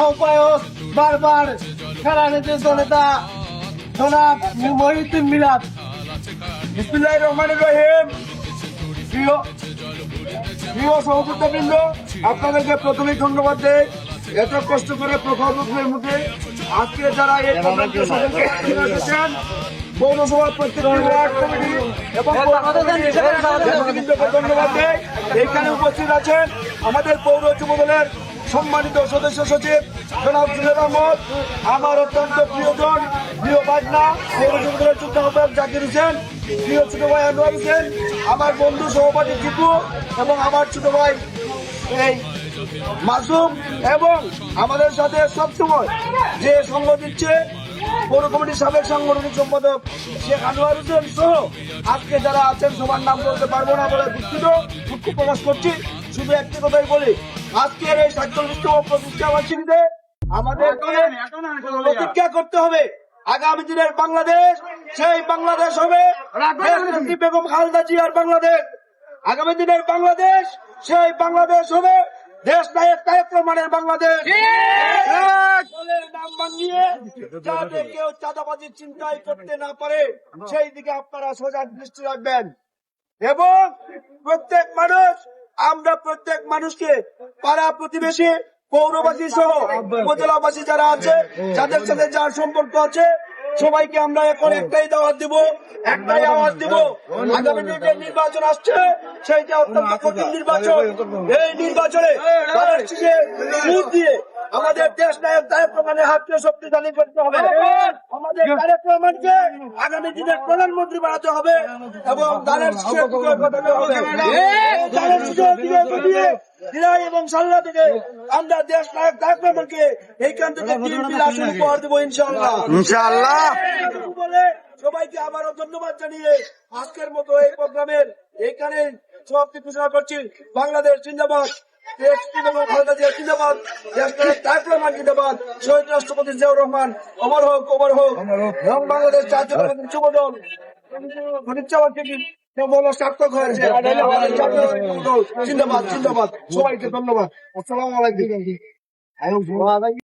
আহ্বায়ক বারবার খেলা নেতৃত্ব নেতা জনাব মহিউদ্দিন মিলাদ। বিসমিল্লাহির রহমানির রহিম। প্রিয় সহযোদ্ধাবৃন্দ, আপনাদেরকে প্রথমেই ধন্যবাদ দেই। এত কষ্ট করে প্রখর রোদের মধ্যে আজকে যারা এই প্রোগ্রামকে সফল করে এসেছেন, পৌরসভার প্রত্যেকটি ওয়ার্ড কমিটি এবং নেতৃবৃন্দকে ধন্যবাদ দেই। এখানে উপস্থিত আছেন আমাদের পৌর যুবদলের সম্মানিত সদস্য সচিব জনাব জুলের আহমদ, আমার অত্যন্ত প্রিয়জন, প্রিয় বাজনা পৌর যুবদলের যুগ্ম আহ্বায়ক জাকির হোসেন, প্রিয় ছোট ভাই আনোয়ার হোসেন, আমার বন্ধু সহপাঠী জিতু এবং আমার ছোট ভাই এই মাসুম, এবং আমাদের সাথে সবসময় যে সঙ্গ দিচ্ছে পৌর কমিটির সাবেক সাংগঠনিক সম্পাদক শেখ আনোয়ার হোসেন সহ আজকে যারা আছেন সবার নাম বলতে পারবো না বলে দুঃখিত, দুঃখ প্রকাশ করছি। শুধু একটি কথাই বলি, আজকের এই ৪৭তম প্রতিষ্ঠা বার্ষিকীতে আমাদের প্রতিজ্ঞা করতে হবে আগামী দিনের বাংলাদেশ সেই বাংলাদেশ হবে দেশনেত্রী বেগম খালেদা জিয়ার বাংলাদেশ। আগামী দিনের বাংলাদেশ সেই বাংলাদেশ হবে দেশ নায়ক তারেক রহমানের বাংলাদেশ। দলের নাম ভাঙিয়ে যাতে কেউ চাঁদাবাজির চিন্তাই করতে না পারে সেই দিকে আপনারা সজাগ দৃষ্টি রাখবেন। এবং প্রত্যেক মানুষকে পাড়া প্রতিবেশী পৌরবাসী সহ উপজেলাবাসী যারা আছে, যাদের সাথে যার সম্পর্ক আছে, সবাইকে আমরা এখন একটাই দাওয়াত দিব, একটাই আওয়াজ দিব। আগামী যে নির্বাচন আসছে সেইটা অত্যন্ত কঠিন নির্বাচন। এই নির্বাচনে ভোট দিয়ে আমাদের দেশ নায়ক তারেক রহমানের হাতকে শক্তিশালী করতে হবে। আমাদের তারেক রহমানকে আগামী দিনের প্রধানমন্ত্রী বানাতে হবে এবং ধানের শীষের দিকে ঘটাতে হবে। ধানের শীষের দিকে ঘটিয়ে দিলাই এবং সাল্লা থেকে আমরা দেশ নায়ক তারেক রহমানকে এইখান থেকে 3টি আসন উপহার দেবো ইনশাআল্লাহ। বলে সবাইকে আবারও ধন্যবাদ জানিয়ে আজকের মতো এই প্রোগ্রামের এইখানে সমাপ্তি ঘোষণা করছি। বাংলাদেশ জিন্দাবাদ, শহীদ রাষ্ট্রপতি জিয়াউর রহমান অমর হোক, অমর হোক। এবং বাংলাদেশ জাতীয়তাবাদী যুবদল সার্থক হয়েছে। জিন্দাবাদ, জিন্দাবাদ। সবাইকে ধন্যবাদ। আসসালামু আলাইকুম।